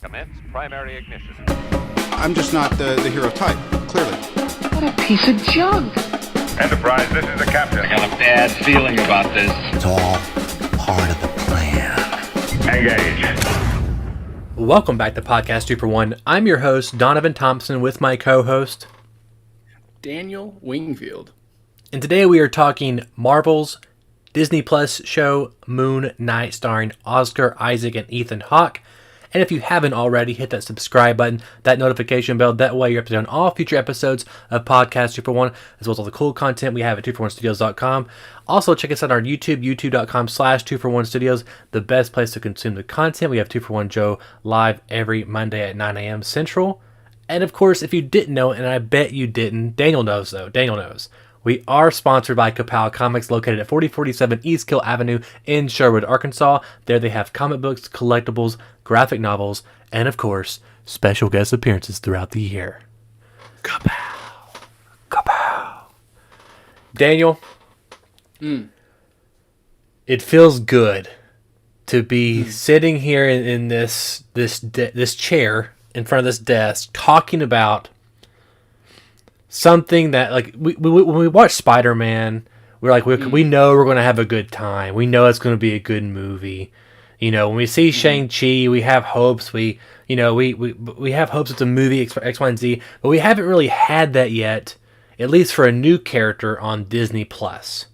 Commence primary ignition. I'm just not the hero type, clearly. What a piece of junk. Enterprise, this is the captain. I have a bad feeling about this. It's all part of the plan. Engage. Welcome back to Podcast 2 for 1. I'm your host, Donovan Thompson, with my co-host, Daniel Wingfield. and today we are talking Marvel's Disney Plus show Moon Knight, starring Oscar Isaac and Ethan Hawke. And if you haven't already, hit that subscribe button, that notification bell. That way you're up to date on all future episodes of Podcast 2 for 1, as well as all the cool content we have at 2for1studios.com. Also, check us out on YouTube, youtube.com/2for1studios, the best place to consume the content. We have 2 for 1 Joe live every Monday at 9 a.m. Central. And of course, if you didn't know, and I bet you didn't, Daniel knows though. Daniel knows. We are sponsored by Kapow Comics, located at 4047 East Kill Avenue in Sherwood, Arkansas. There they have comic books, collectibles, graphic novels, and of course, special guest appearances throughout the year. Kapow! Kapow! Daniel, it feels good to be sitting here in this chair in front of this desk talking about something that, like, when we watch Spider-Man, we're like, we know we're going to have a good time. We know it's going to be a good movie. You know, when we see Shang-Chi, we have hopes. We have hopes it's a movie X, Y, and Z, but we haven't really had that yet, at least for a new character on Disney Plus.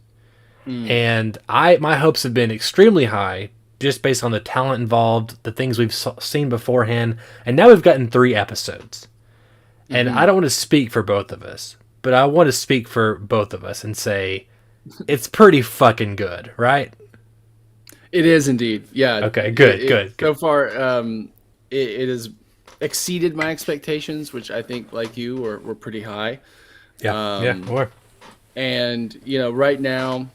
And my hopes have been extremely high, just based on the talent involved, the things we've seen beforehand, and now we've gotten 3 episodes. And I don't want to speak for both of us, but I want to speak for both of us and say it's pretty fucking good, right? It is indeed. Yeah. Okay, good. So far, it has exceeded my expectations, which I think, like you, were pretty high. Yeah. And, you know, right now,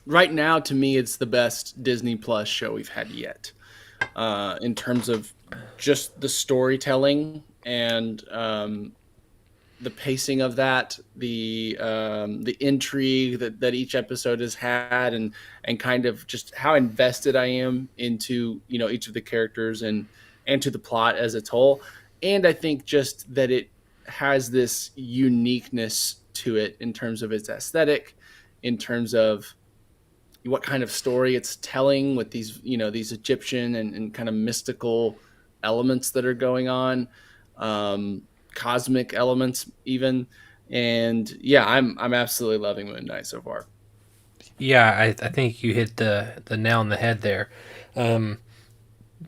to me, it's the best Disney Plus show we've had yet, in terms of just the storytelling and the pacing of that, the intrigue that each episode has had, and kind of just how invested I am into, you know, each of the characters and to the plot as a whole. And I think just that it has this uniqueness to it in terms of its aesthetic, in terms of what kind of story it's telling with these, you know, these Egyptian and kind of mystical elements that are going on, cosmic elements even. And yeah, I'm absolutely loving Moon Knight so far. Yeah, I think you hit the nail on the head there.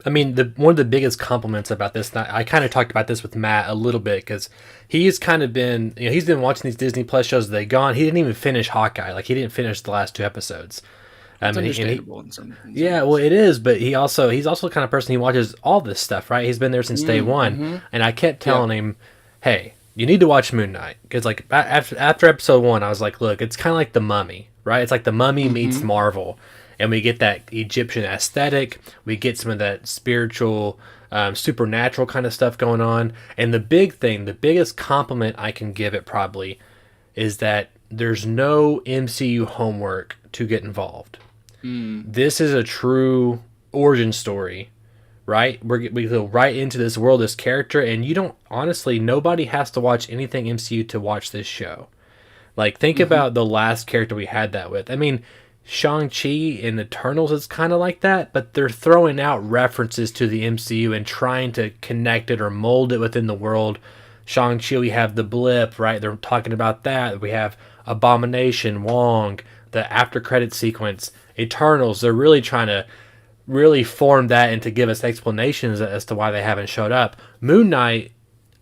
I mean, one of the biggest compliments about this, and I kind of talked about this with Matt a little bit, because he's kind of been, you know, he's been watching these Disney Plus shows that gone. He didn't even finish Hawkeye. Like, he didn't finish the last 2 episodes. It's understandable in some yeah, well, it is, but he's also the kind of person, he watches all this stuff, right? He's been there since day one, and I kept telling him, hey, you need to watch Moon Knight, because, like, after episode 1, I was like, look, it's kind of like The Mummy, right? It's like The Mummy meets Marvel, and we get that Egyptian aesthetic, we get some of that spiritual, supernatural kind of stuff going on, and the biggest compliment I can give it probably is that there's no MCU homework to get involved. This is a true origin story, right? We go right into this world, this character, and nobody has to watch anything MCU to watch this show. Like, think about the last character we had that with. I mean, Shang-Chi in Eternals is kind of like that, but they're throwing out references to the MCU and trying to connect it or mold it within the world. Shang-Chi, we have the blip, right? They're talking about that. We have Abomination, Wong, the after credit sequence. Eternals, they're really trying to really form that and to give us explanations as to why they haven't showed up. Moon Knight,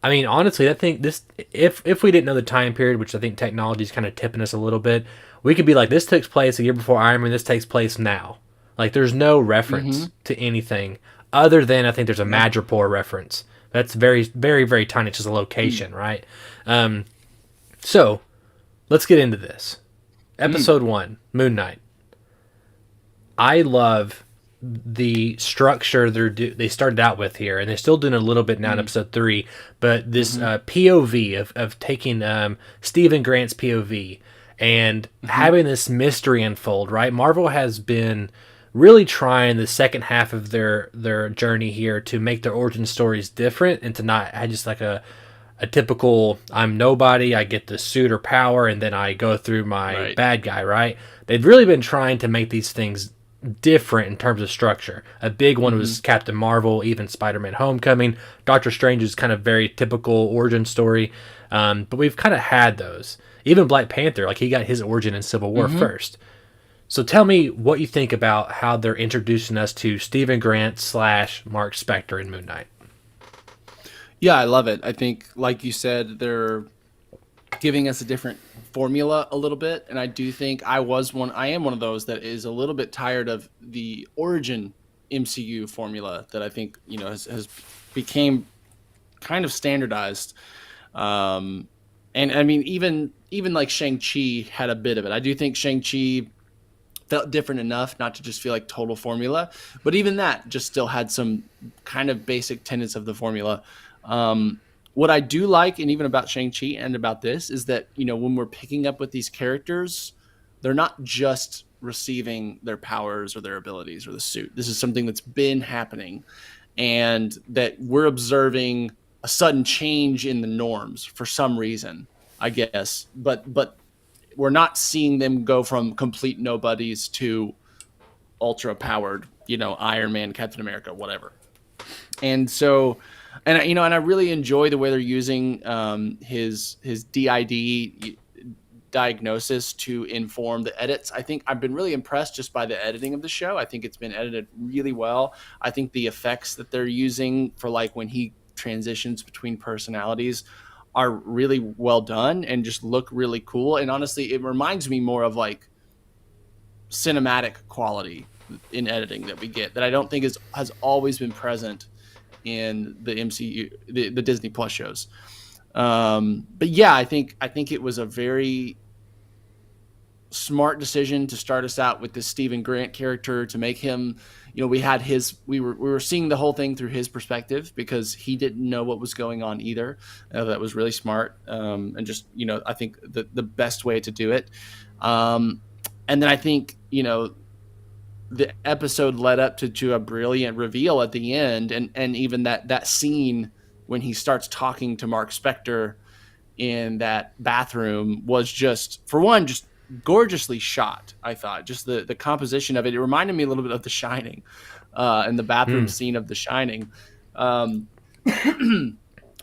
I mean, honestly, I think this, if we didn't know the time period, which I think technology is kind of tipping us a little bit, we could be like, this took place a year before Iron Man, this takes place now. Like, there's no reference to anything other than, I think there's a Madripoor reference. That's very, very, very tiny. It's just a location, right? So, let's get into this. Episode 1, Moon Knight. I love the structure they started out with here, and they're still doing a little bit now in episode 3, but this POV of taking Stephen Grant's POV and having this mystery unfold, right? Marvel has been really trying the second half of their journey here to make their origin stories different and to not have just like a typical I'm nobody, I get the suit or power, and then I go through my bad guy, right? They've really been trying to make these things different in terms of structure. A big one was Captain Marvel, even Spider-Man Homecoming. Doctor Strange is kind of very typical origin story, but we've kind of had those. Even Black Panther, like he got his origin in Civil War first. So tell me what you think about how they're introducing us to Stephen Grant / Mark Spector in Moon Knight. Yeah, I love it. I think, like you said, they're giving us a different formula a little bit, and I do think I am one of those that is a little bit tired of the origin MCU formula that I think has became kind of standardized. And I mean, even like Shang-Chi had a bit of it. I do think Shang-Chi felt different enough not to just feel like total formula, but even that just still had some kind of basic tenets of the formula. What I do like, and even about Shang-Chi and about this, is that, when we're picking up with these characters, they're not just receiving their powers or their abilities or the suit. This is something that's been happening, and that we're observing a sudden change in the norms for some reason, I guess. But we're not seeing them go from complete nobodies to ultra powered, Iron Man, Captain America, whatever. And so, and I really enjoy the way they're using his DID diagnosis to inform the edits. I think I've been really impressed just by the editing of the show. I think it's been edited really well. I think the effects that they're using for like when he transitions between personalities are really well done and just look really cool. And honestly, it reminds me more of like cinematic quality in editing that we get that I don't think has always been present in the MCU, the Disney Plus shows. But yeah, I think it was a very smart decision to start us out with this Stephen Grant character, to make him, we were seeing the whole thing through his perspective because he didn't know what was going on either. That was really smart. And just, I think the best way to do it. And then I think, the episode led up to a brilliant reveal at the end. And even that scene when he starts talking to Mark Spector in that bathroom was just, for one, just gorgeously shot. I thought just the composition of it reminded me a little bit of The Shining, and the bathroom scene of The Shining.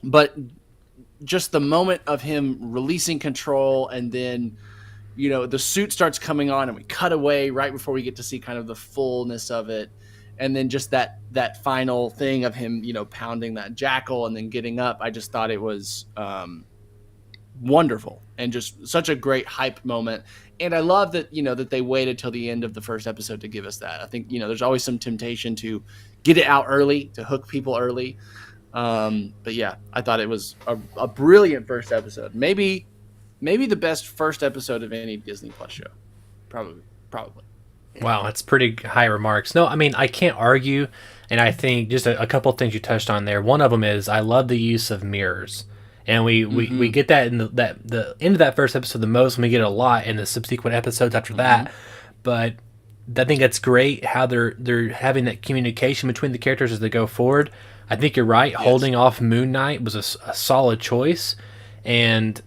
But just the moment of him releasing control, and then the suit starts coming on and we cut away right before we get to see kind of the fullness of it. And then just that final thing of him, pounding that jackal and then getting up. I just thought it was wonderful and just such a great hype moment. And I love that, that they waited till the end of the first episode to give us that. I think, there's always some temptation to get it out early, to hook people early. But yeah, I thought it was a brilliant first episode. Maybe the best first episode of any Disney Plus show. Probably. Wow, that's pretty high remarks. No, I mean, I can't argue, and I think just a couple of things you touched on there. One of them is I love the use of mirrors, and we get that in the end of that first episode the most, and we get it a lot in the subsequent episodes after that. But I think that's great how they're having that communication between the characters as they go forward. I think you're right. Yes. Holding off Moon Knight was a solid choice, and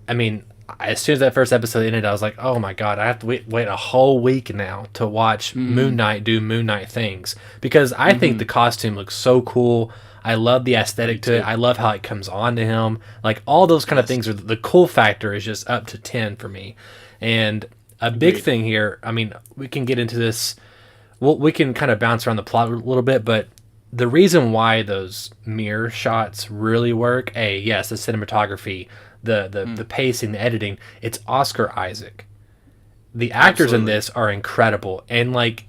I mean, as soon as that first episode ended, I was like, oh my God, I have to wait a whole week now to watch Moon Knight do Moon Knight things. Because I think the costume looks so cool. I love the aesthetic to it. I love how it comes on to him. Like, all those kind of things, the cool factor is just up to 10 for me. And a big thing here, I mean, we can get into this. We can kind of bounce around the plot a little bit, but the reason why those mirror shots really work, yes, the cinematography, the pacing, the editing, it's Oscar Isaac. The actors in this are incredible. And, like,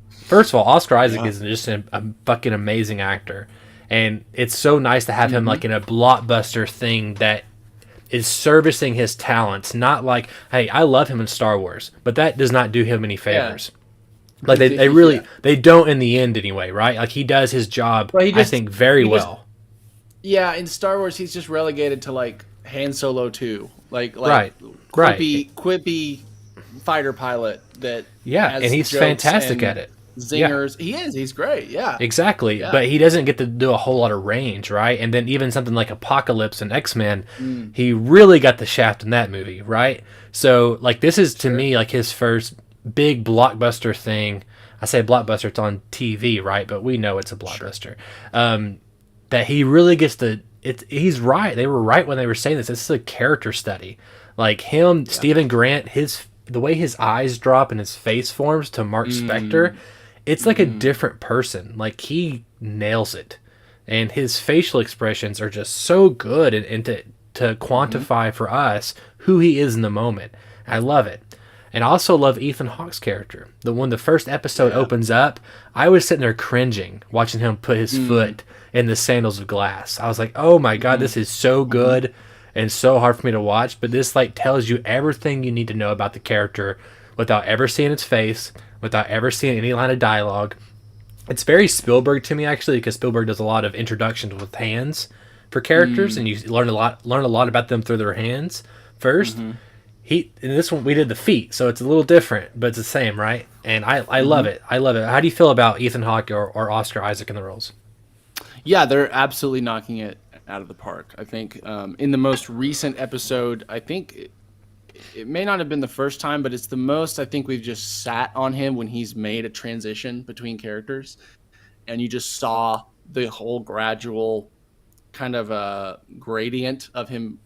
first of all, Oscar Isaac is just a fucking amazing actor. And it's so nice to have him, like, in a blockbuster thing that is servicing his talents. Not like, hey, I love him in Star Wars, but that does not do him any favors. Yeah. Like, they really, they don't in the end anyway, right? Like, he does his job, I think, very well. In Star Wars, he's just relegated to, like, Han Solo 2, like quippy fighter pilot that and he's fantastic at it. zingers. He is. He's great. Yeah. Exactly, Yeah. but he doesn't get to do a whole lot of range, right? And then even something like Apocalypse and X-Men, he really got the shaft in that movie, right? So, like, this is, to me, like, his first big blockbuster thing. I say blockbuster, it's on TV, right? But we know it's a blockbuster. That he really gets to... He's right. They were right when they were saying this. This is a character study. Like, him, Stephen Grant, the way his eyes drop and his face forms to Mark Spector... It's like a different person. Like, he nails it. And his facial expressions are just so good and to quantify for us who he is in the moment. I love it. And I also love Ethan Hawke's character. When the first episode opens up, I was sitting there cringing, watching him put his foot in the sandals of glass. I was like, oh my God, this is so good and so hard for me to watch. But this, like, tells you everything you need to know about the character without ever seeing its face, without ever seeing any line of dialogue. It's very Spielberg to me, actually, because Spielberg does a lot of introductions with hands for characters, and you learn a lot about them through their hands first. In this one we did the feet, so it's a little different, but it's the same, right? And I love it. I love it. How do you feel about Ethan Hawke or Oscar Isaac in the roles? Yeah, they're absolutely knocking it out of the park. I think in the most recent episode, I think it may not have been the first time, but it's the most I think we've just sat on him when he's made a transition between characters, and you just saw the whole gradual kind of a gradient of him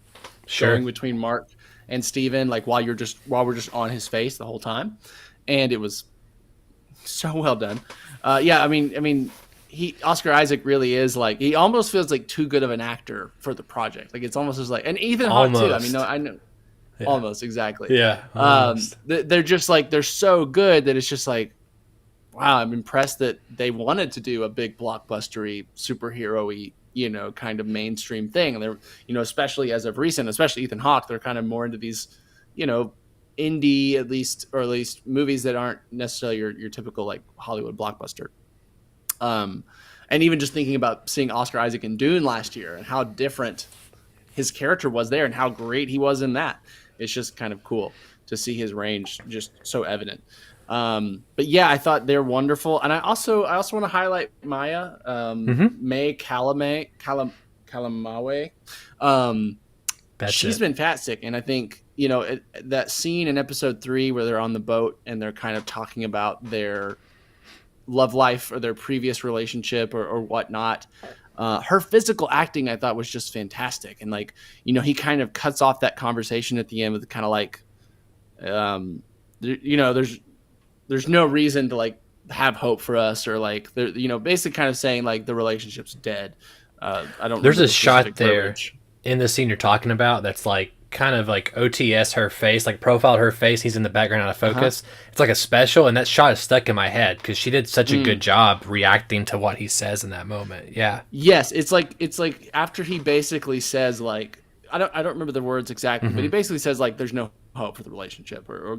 going between Mark and Steven, like while we're just on his face the whole time, and it was so well done. I mean Oscar Isaac really is, like, he almost feels like too good of an actor for the project. Like, it's almost just like, and Ethan Hawke too. I mean, no, I know. Yeah. Almost, exactly. Yeah. Almost. They're just like, they're so good that it's just like, wow, I'm impressed that they wanted to do a big blockbustery, superhero-y, kind of mainstream thing. And they're, especially as of recent, especially Ethan Hawke, they're kind of more into these, indie, at least movies that aren't necessarily your typical, like, Hollywood blockbuster. And even just thinking about seeing Oscar Isaac in Dune last year and how different his character was there and how great he was in that. It's just kind of cool to see his range just so evident. But yeah, I thought they're wonderful. And I also want to highlight Maya, May Calamawe. She's been fantastic. And I think, that scene in episode 3 where they're on the boat and they're kind of talking about their love life or their previous relationship or whatnot. Her physical acting, I thought, was just fantastic. And, like, he kind of cuts off that conversation at the end with kind of like, there's no reason to, like, have hope for us, or, like, basically kind of saying, like, the relationship's dead. I don't. There's a shot there in the scene you're talking about that's like kind of like OTS her face, like profiled her face. He's in the background out of focus. It's like a special, and that shot is stuck in my head because she did such a good job reacting to what he says in that moment. Yeah. Yes, it's like after he basically says, like, I don't remember the words exactly, but he basically says, like, there's no hope for the relationship, or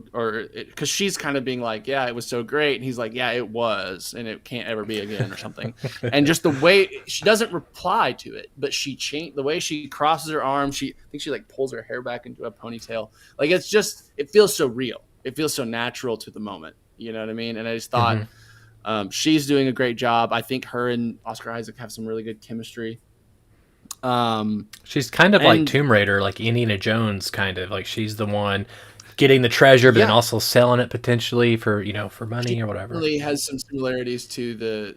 because she's kind of being like, yeah, it was so great, and he's like, yeah, it was, and it can't ever be again, or something. And just the way she doesn't reply to it, but she the way she crosses her arms, I think she like pulls her hair back into a ponytail. Like, it's just, it feels so real. It feels so natural to the moment. You know what I mean? And I just thought she's doing a great job. I think her and Oscar Isaac have some really good chemistry. She's kind of like Tomb Raider, like Indiana Jones, kind of like she's the one getting the treasure, but then also selling it potentially for for money or whatever. Really has some similarities to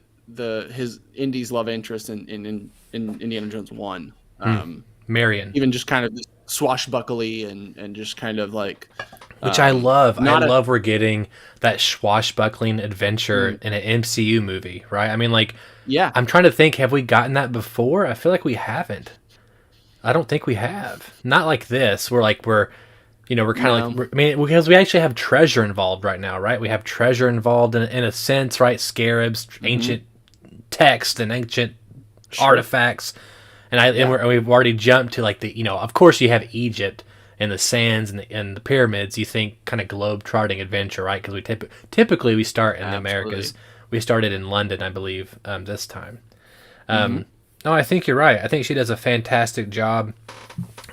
his Indy's love interest in Indiana Jones 1. Marion, even just kind of swashbuckly and just kind of like, which I love. I love we're getting that swashbuckling adventure in an MCU movie, right? I mean, like, yeah, I'm trying to think, have we gotten that before? I feel like we haven't. I don't think we have. Not like this. We're kind of like, I mean, because we actually have treasure involved right now, right? We have treasure involved in a sense, right? Scarabs, ancient text and ancient artifacts. And we've already jumped to, like, the, of course you have Egypt and the sands and the pyramids. You think kind of globe-trotting adventure, right? Because we typically we start in the Americas. We started in London, I believe, this time. No, I think you're right. I think she does a fantastic job.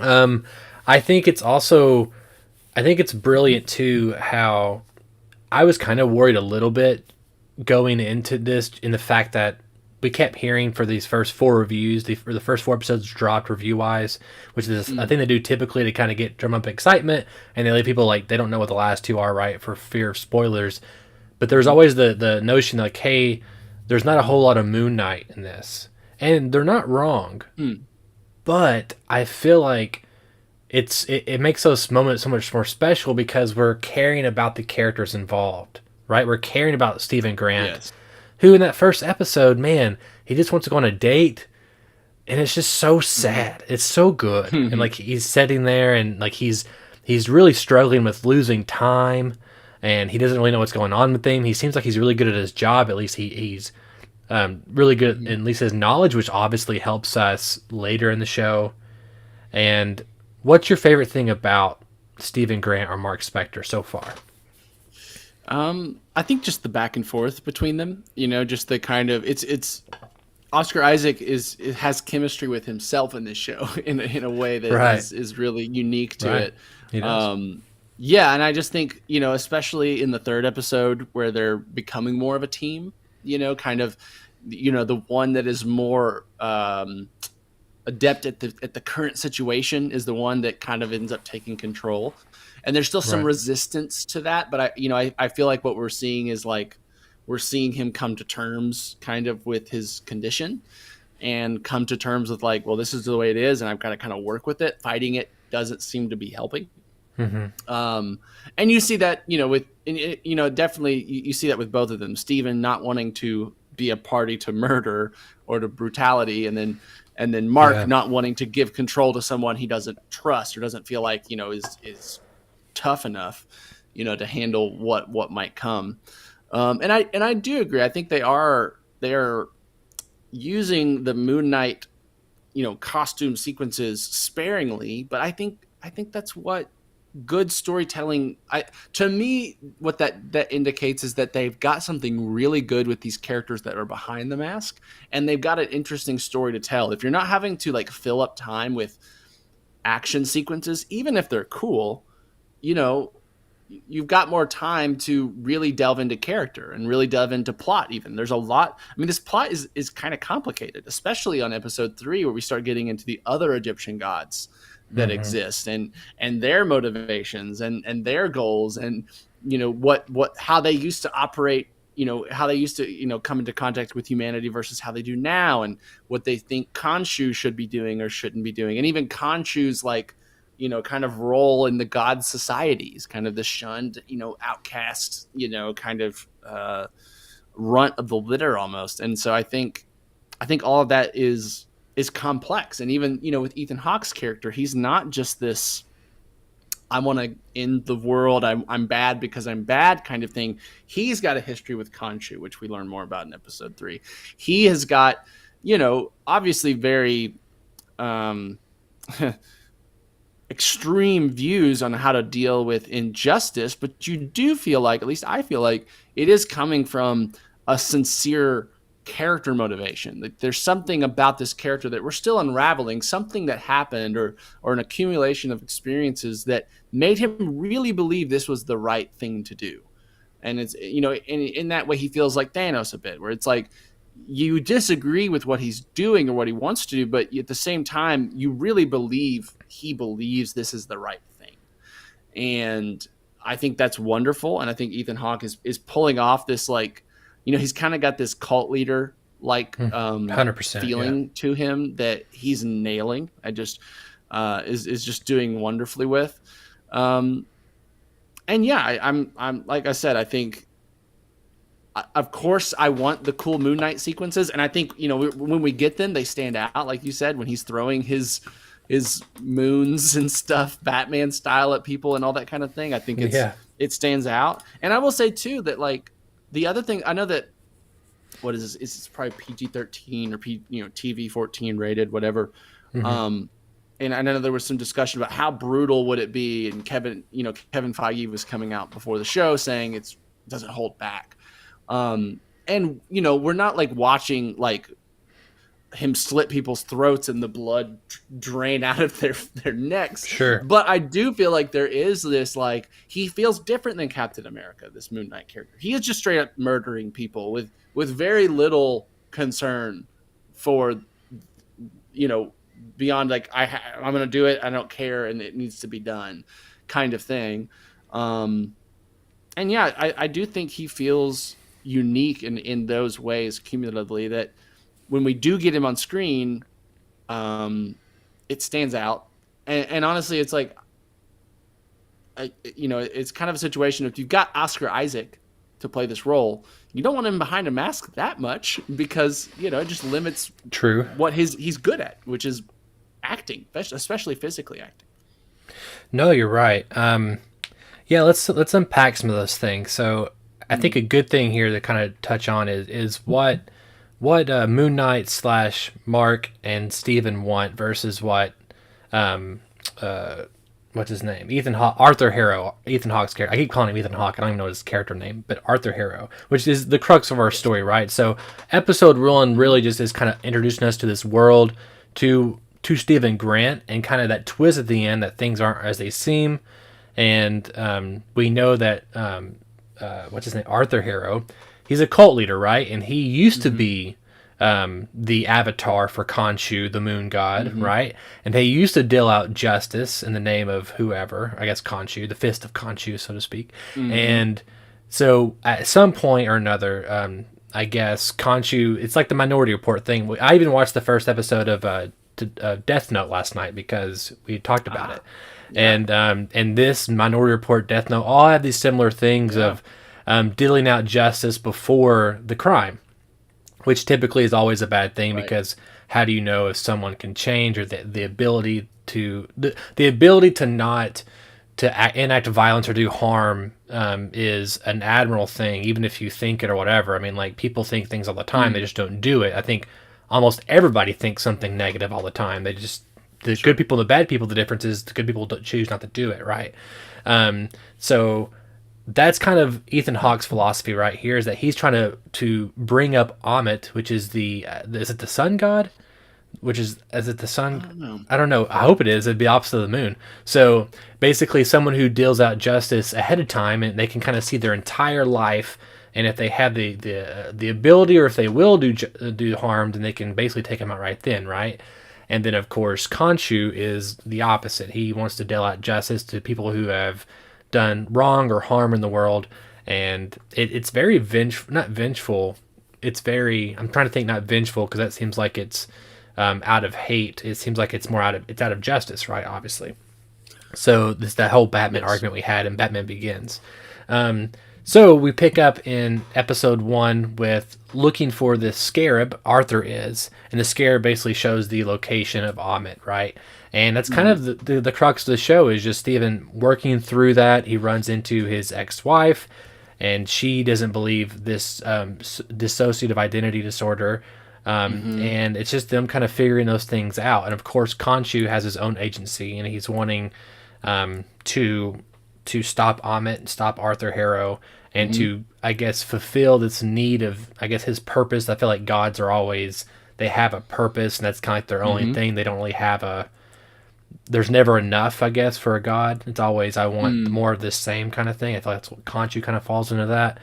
I think it's brilliant too how I was kind of worried a little bit going into this in the fact that we kept hearing for these first 4 reviews, the first 4 episodes dropped review-wise, which is a thing they do typically to kind of drum up excitement, and they leave people like, they don't know what the last 2 are, right, for fear of spoilers. But there's always the notion like, hey, there's not a whole lot of Moon Knight in this. And they're not wrong. But I feel like it makes those moments so much more special because we're caring about the characters involved, right? We're caring about Stephen Grant, who in that first episode, man, he just wants to go on a date, and it's just so sad. It's so good. And like he's sitting there and like he's really struggling with losing time, and he doesn't really know what's going on with him. He seems like he's really good at his job. At least he's really good at least his knowledge, which obviously helps us later in the show. And what's your favorite thing about Stephen Grant or Mark Spector so far? I think just the back and forth between them, just the kind of it's Oscar Isaac has chemistry with himself in this show in a way that is really unique to it. He does. And I just think, especially in the 3rd episode where they're becoming more of a team, kind of, the one that is more adept at the current situation is the one that kind of ends up taking control. And there's still some resistance to that, but I feel like what we're seeing is like we're seeing him come to terms kind of with his condition and come to terms with like, well, this is the way it is, and I've got to kind of work with it. Fighting it doesn't seem to be helping. And you see that, definitely you see that with both of them. Stephen not wanting to be a party to murder or to brutality, and then Mark not wanting to give control to someone he doesn't trust or doesn't feel like, is tough enough, to handle what might come. And I do agree. I think they are using the Moon Knight, costume sequences sparingly, but I think that's what good storytelling, to me, what that indicates is that they've got something really good with these characters that are behind the mask, and they've got an interesting story to tell. If you're not having to like fill up time with action sequences, even if they're cool, you've got more time to really delve into character and really delve into plot. Even there's a lot. I mean, this plot is kind of complicated, especially on episode 3 where we start getting into the other Egyptian gods that exist and their motivations and their goals, and how they used to operate, how they used to come into contact with humanity versus how they do now, and what they think Khonshu should be doing or shouldn't be doing, and even Khonshu's like kind of role in the god societies, kind of the shunned, outcast, kind of runt of the litter almost. And so I think all of that is complex. And even, with Ethan Hawke's character, he's not just this, I want to end the world, I'm bad because I'm bad kind of thing. He's got a history with Khonshu, which we learn more about in episode 3. He has got, obviously very extreme views on how to deal with injustice, but you do feel like, at least I feel like, it is coming from a sincere character motivation. Like there's something about this character that we're still unraveling, something that happened or an accumulation of experiences that made him really believe this was the right thing to do. And it's, in that way he feels like Thanos a bit, where it's like you disagree with what he's doing or what he wants to do, but at the same time you really believe he believes this is the right thing. And I think that's wonderful. And I think Ethan Hawke is pulling off this, like, he's kind of got this cult leader like 100% feeling to him that he's nailing. I just is just doing wonderfully with. I'm like I said, I think, of course, I want the cool Moon Knight sequences, and I think when we get them, they stand out. Like you said, when he's throwing his moons and stuff, Batman style, at people and all that kind of thing, I think it stands out. And I will say too that, like, the other thing, I know that, what is this? It's probably PG-13 or TV 14 rated, whatever. And I know there was some discussion about how brutal would it be, and Kevin Feige was coming out before the show saying it doesn't hold back. And we're not like watching like him slit people's throats and the blood drain out of their necks. Sure. But I do feel like there is this, like, he feels different than Captain America, this Moon Knight character. He is just straight up murdering people with very little concern for, beyond like, I'm going to do it. I don't care. And it needs to be done kind of thing. And yeah, I do think he feels unique in those ways cumulatively, that when we do get him on screen, it stands out. And honestly, it's like, it's kind of a situation. If you've got Oscar Isaac to play this role, you don't want him behind a mask that much, because, it just limits what he's good at, which is acting, especially physically acting. No, you're right. Yeah, let's unpack some of those things. So I think a good thing here to kind of touch on is what Moon Knight / Mark and Steven want versus what what's his name? Arthur Harrow, Ethan Hawke's character. I keep calling him Ethan Hawke. I don't even know his character name, but Arthur Harrow, which is the crux of our story, right? So episode 1 really just is kind of introducing us to this world, to Stephen Grant, and kind of that twist at the end that things aren't as they seem. And we know that what's his name? Arthur Harrow. He's a cult leader, right? And he used to be the avatar for Khonshu, the moon god, right? And they used to deal out justice in the name of whoever, I guess Khonshu, the fist of Khonshu, so to speak. And so at some point or another, I guess Khonshu, it's like the Minority Report thing. I even watched the first episode of Death Note last night because we talked about it. Yeah. And this Minority Report, Death Note, all have these similar things of dealing out justice before the crime, which typically is always a bad thing, because how do you know if someone can change, or the ability to not enact violence or do harm is an admirable thing, even if you think it or whatever. I mean, like, people think things all the time, they just don't do it. I think almost everybody thinks something negative all the time. They just, the good people and the bad people, the difference is the good people don't choose not to do it, right? So that's kind of Ethan Hawke's philosophy right here, is that he's trying to bring up Ammit, which is is it the sun god? Is it the sun? I don't know. I hope it is. It'd be opposite of the moon. So basically someone who deals out justice ahead of time, and they can kind of see their entire life, and if they have the ability, or if they will do harm, then they can basically take them out right then, right? And then, of course, Khonshu is the opposite. He wants to deal out justice to people who have done wrong or harm in the world. And it's very not vengeful. It's very, I'm trying to think, not vengeful, because that seems like it's out of hate. It seems like it's more out of justice, right? Obviously. So this that whole Batman argument we had in Batman Begins. So we pick up in episode 1 with looking for this scarab, Arthur is, and the scarab basically shows the location of Ammit, right? And that's kind of the crux of the show, is just Steven working through that. He runs into his ex-wife, and she doesn't believe this dissociative identity disorder. And it's just them kind of figuring those things out. And of course, Khonshu has his own agency, and he's wanting to stop Ammit and stop Arthur Harrow, and to, I guess, fulfill this need of, I guess, his purpose. I feel like gods are always, they have a purpose, and that's kind of like their only thing. They don't really there's never enough, I guess, for a god. It's always, I want more of this same kind of thing. I feel like that's what Khonshu kind of falls into that.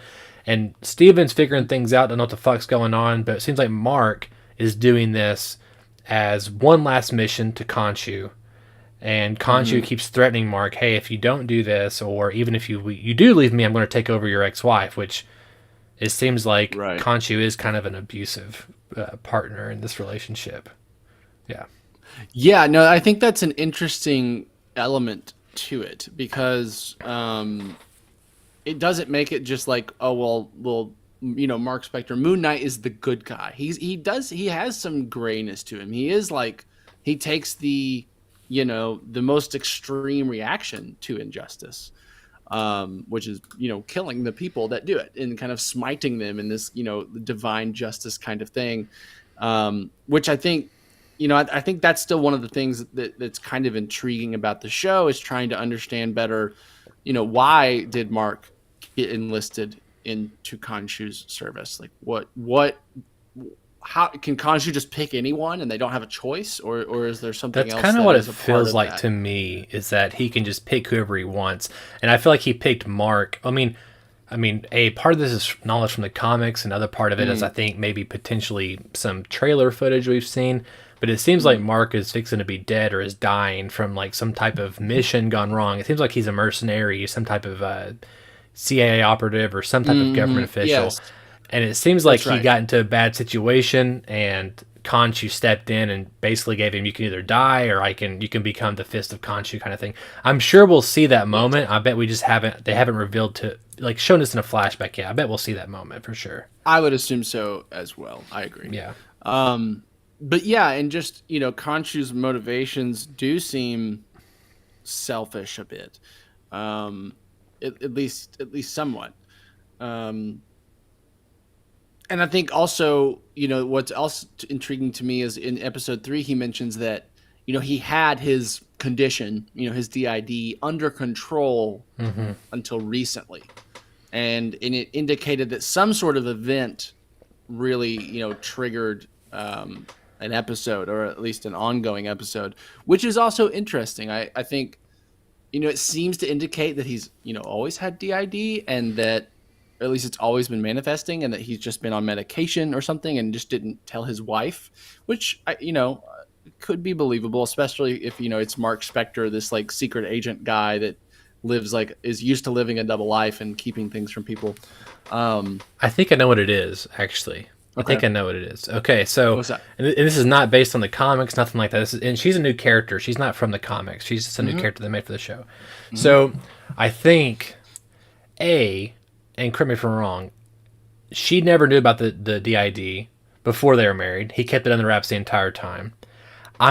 And Steven's figuring things out, don't know what the fuck's going on, but it seems like Mark is doing this as one last mission to Khonshu. And Khonshu keeps threatening Mark, hey, if you don't do this, or even if you do leave me, I'm going to take over your ex-wife, which it seems like Khonshu is kind of an abusive partner in this relationship. Yeah. Yeah, no, I think that's an interesting element to it, because it doesn't make it just like, oh, well, Mark Spector, Moon Knight is the good guy. He has some grayness to him. He is like, he takes the most extreme reaction to injustice, which is, killing the people that do it and kind of smiting them in this, divine justice kind of thing. Which I think, I think that's still one of the things that's kind of intriguing about the show, is trying to understand better, why did Mark get enlisted into Khonshu's service? Like how can Khonshu just pick anyone and they don't have a choice, or is there something That's else? kind of that what it is a part feels of like that? to me, is that he can just pick whoever he wants. And I feel like he picked Mark. I mean, a part of this is knowledge from the comics, another part of it is I think maybe potentially some trailer footage we've seen. But it seems like Mark is fixing to be dead or is dying from like some type of mission gone wrong. It seems like he's a mercenary, some type of CIA operative or some type of government official. Yes. And it seems like That's right. he got into a bad situation, and Khonshu stepped in and basically gave him, you can either die or you can become the fist of Khonshu kind of thing. I'm sure we'll see that moment. I bet we just they haven't revealed to, like, shown us in a flashback yet. I bet we'll see that moment for sure. I would assume so as well. I agree. Yeah. But yeah, and just, Khonshu's motivations do seem selfish a bit, at least somewhat. And I think also, what's also intriguing to me is in episode 3, he mentions that, he had his condition, his DID under control until recently. And it indicated that some sort of event really, triggered an episode, or at least an ongoing episode, which is also interesting. I think, it seems to indicate that he's, always had DID, and that, or at least it's always been manifesting, and that he's just been on medication or something and just didn't tell his wife, which, could be believable, especially if, it's Mark Spector, this like secret agent guy that is used to living a double life and keeping things from people. I think I know what it is, actually. I think I know what it is. Okay, so What's that? and this is not based on the comics, nothing like that. And she's a new character. She's not from the comics. She's just a new character they made for the show. So I think, and correct me if I'm wrong, she never knew about the DID before they were married. He kept it under wraps the entire time.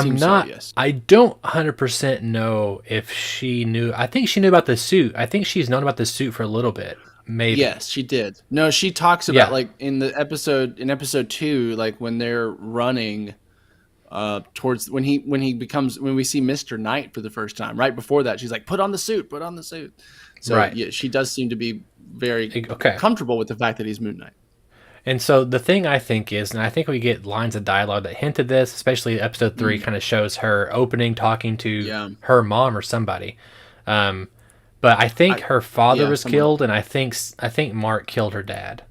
Seems so, yes. I don't 100% know if she knew. I think she knew about the suit. I think she's known about the suit for a little bit. Maybe. Yes, she did. No, she talks about, Yeah. like, in episode 2, like when they're running towards when we see Mr. Knight for the first time. Right before that, she's like, put on the suit. So Right. yeah, she does seem to be very Okay. comfortable with the fact that he's Moon Knight. And so the thing I think is, and I think we get lines of dialogue that hint at this, especially episode 3 kind of shows her opening, talking to her mom or somebody. But I think her father was killed, and I think Mark killed her dad.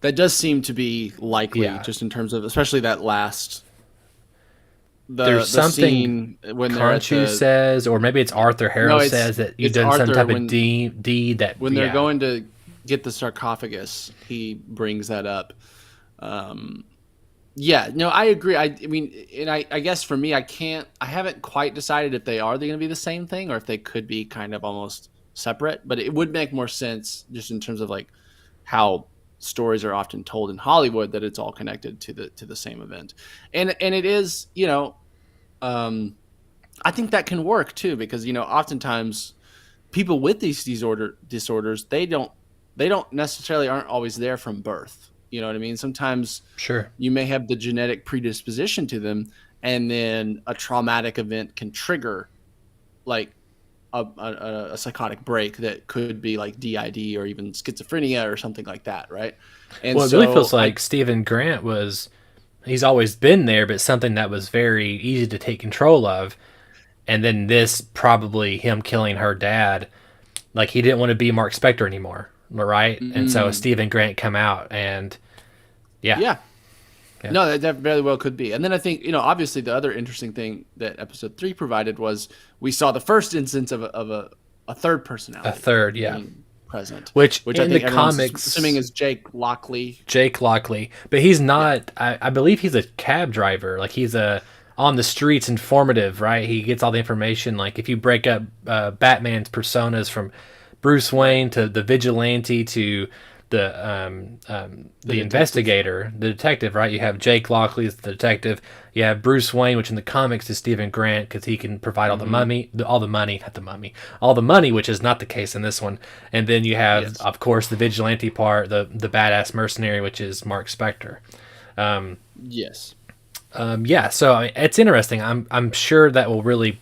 That does seem to be likely, Yeah. just in terms of, especially that last. There's something scene when they're at Khonshu the, says, or maybe it's Arthur Harrow No, it's- says that you've it's done some Arthur type when- of deed that when they're yeah. going to get the sarcophagus, he brings that up. Yeah, no, I agree. I mean, and I guess for me, I haven't quite decided if they're going to be the same thing or if they could be kind of almost separate, but it would make more sense just in terms of like how stories are often told in Hollywood, that it's all connected to the same event. And it is, I think that can work too, because, oftentimes people with these disorders, they don't necessarily aren't always there from birth. You know what I mean? Sometimes Sure. you may have the genetic predisposition to them, and then a traumatic event can trigger like a psychotic break that could be like DID or even schizophrenia or something like that, right? And Well, it really feels like Stephen Grant he's always been there, but something that was very easy to take control of. And then this, probably him killing her dad, like he didn't want to be Mark Spector anymore, right? And so Stephen Grant come out and Yeah. No, that very well could be. And then I think, obviously the other interesting thing that episode 3 provided was we saw the first instance of a third personality. A third, yeah. being present. Which I in think the everyone's comics, assuming is Jake Lockley. but he's not, I believe he's a cab driver. Like he's on the streets informative, right? He gets all the information. Like if you break up Batman's personas from Bruce Wayne to the vigilante to the investigator, the detective, right? You have Jake Lockley as the detective. You have Bruce Wayne, which in the comics is Stephen Grant, because he can provide all the money, all the money, which is not the case in this one. And then you have, of course, the vigilante part, the badass mercenary, which is Mark Spector. Yes. Yeah. So I mean, it's interesting. I'm sure that will really,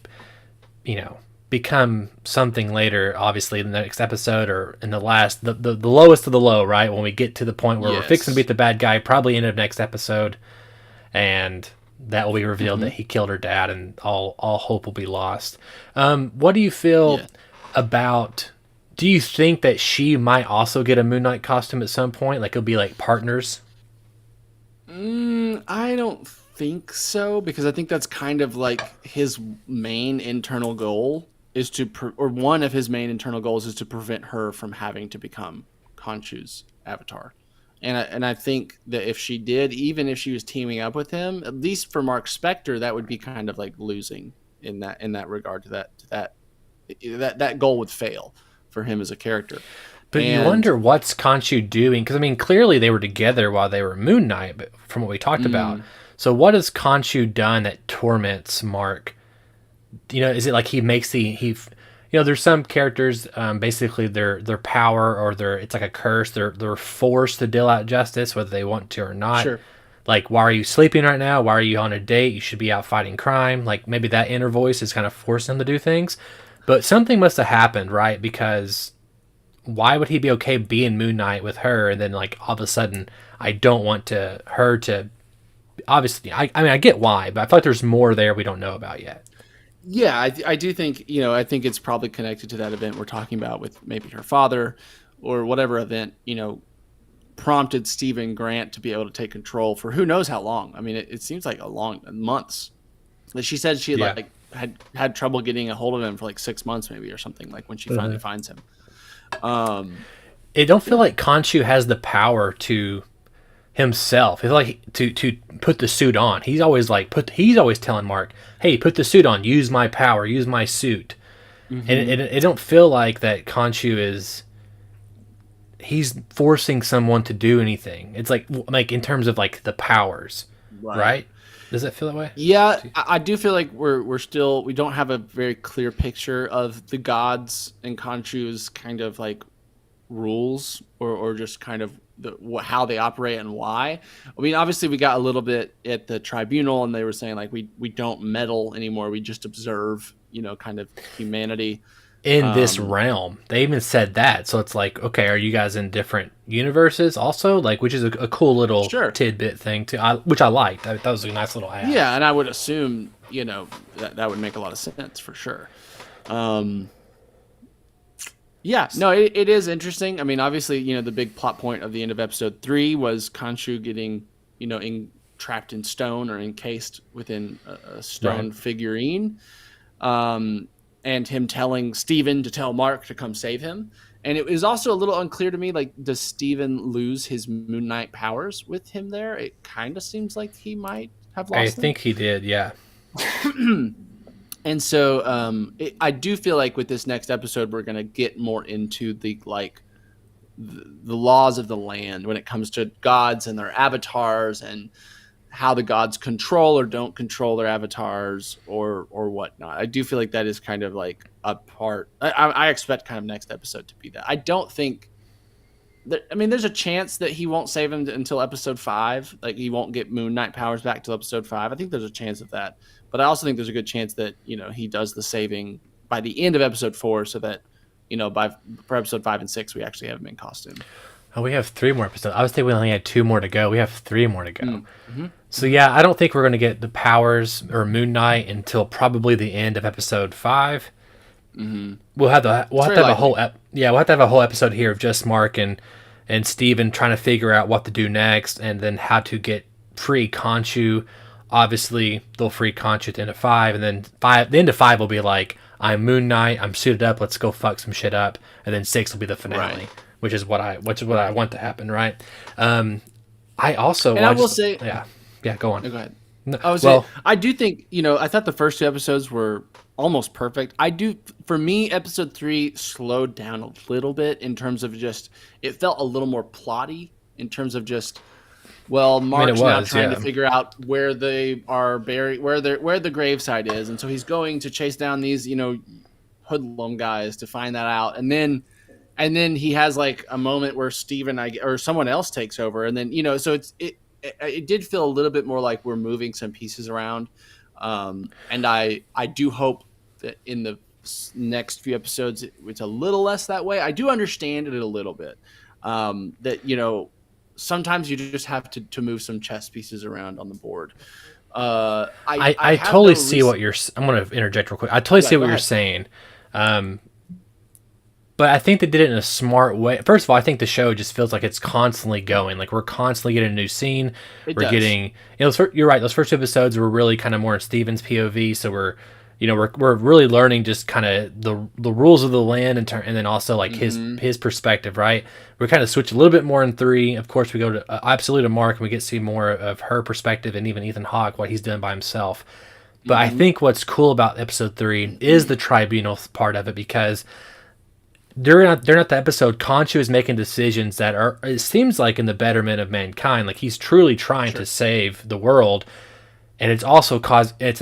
become something later, obviously in the next episode or in the last, the lowest of the low, right? When we get to the point where we're fixing to beat the bad guy, probably end of next episode, and that will be revealed that he killed her dad, and all hope will be lost. What do you feel about? Do you think that she might also get a Moon Knight costume at some point? Like it'll be like partners? I don't think so, because I think that's kind of like his main internal goal is to, or one of his main internal goals is to prevent her from having to become Khonshu's avatar. And I think that if she did, even if she was teaming up with him, at least for Mark Spector, that would be kind of like losing in that regard to that goal would fail for him as a character. But you wonder what's Khonshu doing, because I mean clearly they were together while they were Moon Knight, but from what we talked about. So what has Khonshu done that torments Mark? You know, is it like he makes there's some characters, basically their power or it's like a curse. They're forced to deal out justice whether they want to or not. Sure. Like, why are you sleeping right now? Why are you on a date? You should be out fighting crime. Like maybe that inner voice is kind of forcing him to do things. But something must have happened, right? Because why would he be okay being Moon Knight with her, and then like all of a sudden I don't want her to. Obviously, I mean I get why, but I feel like there's more there we don't know about yet. Yeah, I do think, I think it's probably connected to that event we're talking about with maybe her father, or whatever event, prompted Stephen Grant to be able to take control for who knows how long. I mean, it seems like months. She said she had trouble getting a hold of him for like 6 months maybe or something, like when she finally finds him. It don't feel like Khonshu has the power to himself. It's like to put the suit on. He's always telling Mark, "Hey, put the suit on. Use my power. Use my suit." And it don't feel like that Khonshu he's forcing someone to do anything. It's like in terms of like the powers, right? Does it feel that way? Yeah, I do feel like we don't have a very clear picture of the gods and Khonshu's kind of like rules or just kind of how they operate and why. I mean, obviously we got a little bit at the tribunal, and they were saying like we don't meddle anymore. We just observe, kind of humanity in this realm. They even said that. So it's like, okay, are you guys in different universes also? Like, which is a cool little tidbit thing too, which I liked. That was a nice little add. Yeah, and I would assume, that would make a lot of sense for sure. Yeah, no, it is interesting. I mean, obviously, the big plot point of the end of episode 3 was Khonshu getting, trapped in stone or encased within a stone figurine, and him telling Steven to tell Mark to come save him. And it was also a little unclear to me, like, does Steven lose his Moon Knight powers with him there? It kind of seems like he might have lost them. I think he did, yeah. And so I do feel like with this next episode, we're going to get more into the laws of the land when it comes to gods and their avatars, and how the gods control or don't control their avatars or whatnot. I do feel like that is kind of like a part. I expect kind of next episode to be that. I don't think there's a chance that he won't save him until episode 5. Like, he won't get Moon Knight powers back till episode 5. I think there's a chance of that. But I also think there's a good chance that, he does the saving by the end of episode 4, so that, for episode 5 and 6, we actually have him in costume. Oh, we have 3 more episodes. I was thinking we only had 2 more to go. We have 3 more to go. Mm-hmm. So yeah, I don't think we're going to get the powers or Moon Knight until probably the end of episode 5. Mm-hmm. We'll have to have a whole episode here of just Mark and Steven trying to figure out what to do next, and then how to get free Khonshu. Obviously, they'll free Khonshu at the end of 5, and then the end of 5 will be like, I'm Moon Knight, I'm suited up, let's go fuck some shit up, and then 6 will be the finale, which is what I want to happen, right? I also I will say, yeah, go on. No, go ahead. No, I do think, I thought the first 2 episodes were almost perfect. For me, episode 3 slowed down a little bit in terms of just, it felt a little more plotty in terms of just, Mark's now trying to figure out where they are buried, where the gravesite is, and so he's going to chase down these, hoodlum guys to find that out, and then he has like a moment where Steven or someone else takes over, and then so it did feel a little bit more like we're moving some pieces around, and I do hope that in the next few episodes, it's a little less that way. I do understand it a little bit. That sometimes you just have to move some chess pieces around on the board. I totally see what you're. I'm going to interject real quick. I totally see what you're saying, but I think they did it in a smart way. First of all, I think the show just feels like it's constantly going. Like we're constantly getting a new scene. We're getting. You're right. Those first two episodes were really kind of more in Steven's POV. So we're really learning just kind of the rules of the land and then also like his perspective. Right. We kind of switch a little bit more in 3. Of course, we go to absolutely to Mark and we get to see more of her perspective and even Ethan Hawke, what he's done by himself. But I think what's cool about episode 3 is the tribunal part of it, because during that episode, Khonshu is making decisions that are, it seems like, in the betterment of mankind. Like he's truly trying to save the world, and it's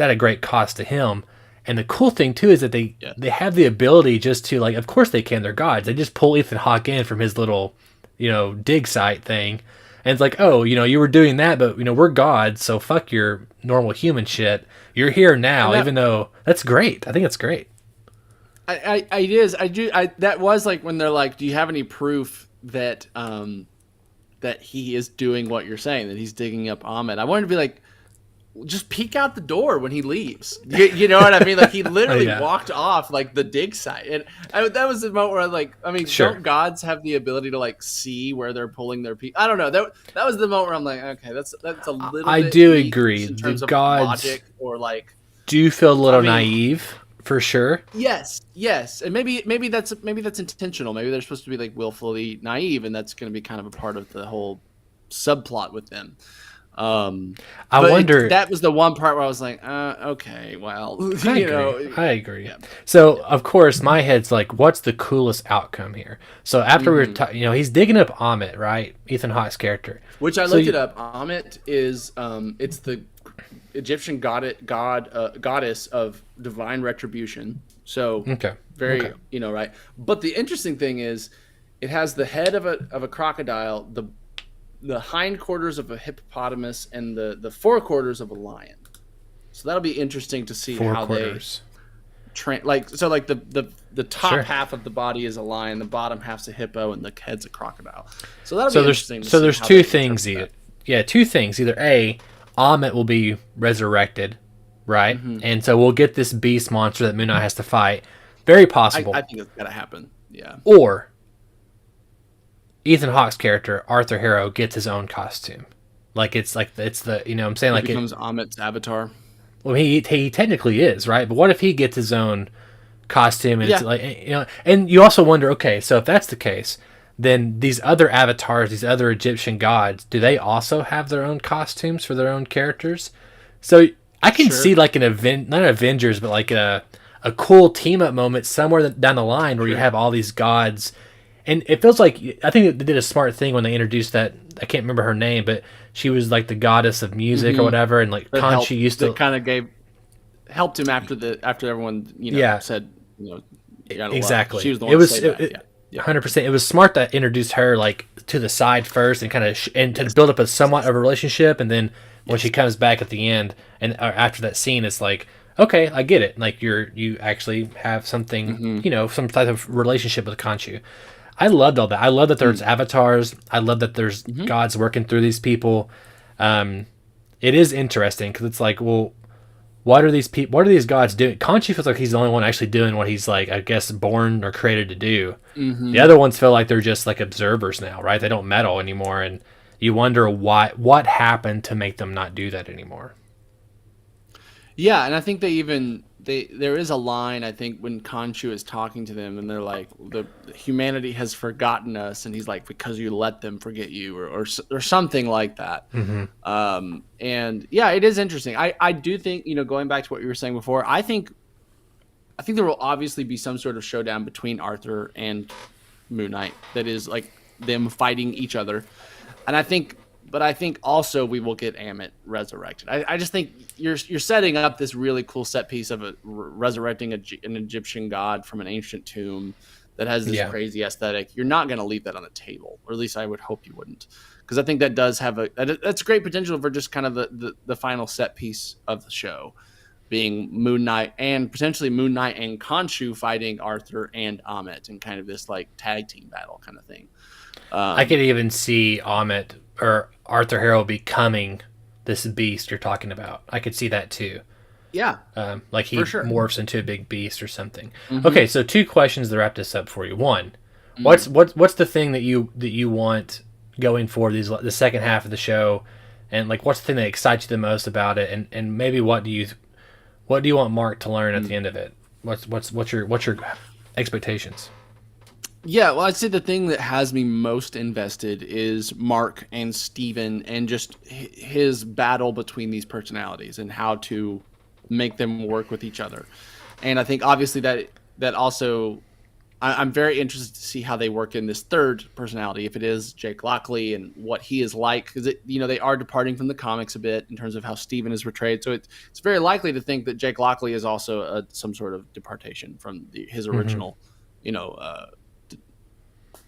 at a great cost to him. And the cool thing too is that they have the ability just to, like, of course they can, they're gods. They just pull Ethan Hawke in from his little, dig site thing, and it's like, oh, you were doing that, but we're gods, so fuck your normal human shit. You're here now, even though that's great. I think it's great. That was like when they're like, do you have any proof that that he is doing what you're saying, that he's digging up Ahmed? I wanted to be like, just peek out the door when he leaves. You know what I mean? Like he literally walked off like the dig site, and that was the moment where I was like, don't gods have the ability to like see where they're pulling their people? I don't know. That was the moment where I'm like, okay, that's a little. I bit do agree. in terms the of gods logic or like do feel a little naive. For sure. Yes, and maybe that's intentional. Maybe they're supposed to be like willfully naive, and that's going to be kind of a part of the whole subplot with them. I wonder. That was the one part where I was like, okay, well, I agree. Yeah. So of course my head's like, what's the coolest outcome here? So after we were, he's digging up Amit, right? Ethan Hawke's character. Which I looked it up. Amit is, it's the Egyptian goddess of divine retribution. So very, right. But the interesting thing is, it has the head of a crocodile, the hindquarters of a hippopotamus, and the forequarters of a lion. So that'll be interesting to see how they the top half of the body is a lion, the bottom half's a hippo, and the head's a crocodile. So that'll be interesting. So there's two things either. Yeah, two things. Either A, Amit will be resurrected, right? Mm-hmm. And so we'll get this beast monster that Moon Knight has to fight. Very possible. I think it's gotta happen. Yeah. Or Ethan Hawke's character, Arthur Harrow, gets his own costume. It's the I'm saying, like, it becomes Amit's avatar. Well, he technically is, right? But what if he gets his own costume and it's like, and you also wonder, okay, so if that's the case, then these other avatars, these other Egyptian gods, do they also have their own costumes for their own characters? So I can see like not an Avengers, but like a cool team up moment somewhere down the line where you have all these gods. And it feels like, I think they did a smart thing when they introduced that. I can't remember her name, but she was like the goddess of music or whatever. And like Khonshu used to kind of helped him after everyone said exactly. She was the one. It was 100%. It was smart that introduced her like to the side first and kind of to build up a somewhat of a relationship, and then when she comes back at the end and after that scene, it's like, okay, I get it. Like you actually have something, some type of relationship with Khonshu. I loved all that. I love that there's avatars. I love that there's gods working through these people. It is interesting because it's like, well, what are these people? What are these gods doing? Khonshu feels like he's the only one actually doing what he's like, I guess, born or created to do. Mm-hmm. The other ones feel like they're just like observers now, right? They don't meddle anymore, and you wonder what happened to make them not do that anymore. Yeah, and I think there is a line, I think, when Khonshu is talking to them, and they're like, the humanity has forgotten us, and he's like, because you let them forget you, or something like that. Mm-hmm. And yeah, it is interesting. I do think, going back to what you were saying before, I think there will obviously be some sort of showdown between Arthur and Moon Knight that is like them fighting each other, and I think also we will get Amit resurrected. I just think you're setting up this really cool set piece of resurrecting an Egyptian god from an ancient tomb that has this crazy aesthetic. You're not going to leave that on the table, or at least I would hope you wouldn't, because I think that does have that's great potential for just kind of the final set piece of the show. being Moon Knight and potentially Moon Knight and Khonshu fighting Arthur and Amit in kind of this like tag team battle kind of thing. I could even see Amit or Arthur Harrow becoming this beast you're talking about. I could see that too. Yeah. Like he sure. morphs into a big beast or something. Mm-hmm. Okay, so 2 questions to wrap this up for you. One, what's the thing that you want going for the second half of the show, and like what's the thing that excites you the most about it, and maybe what do you want Mark to learn at the end of it? What's your expectations? Yeah, well, I'd say the thing that has me most invested is Mark and Steven and just his battle between these personalities and how to make them work with each other. And I think obviously that also I'm very interested to see how they work in this third personality, if it is Jake Lockley and what he is like, because they are departing from the comics a bit in terms of how Steven is portrayed. So it's very likely to think that Jake Lockley is also some sort of departation from his original,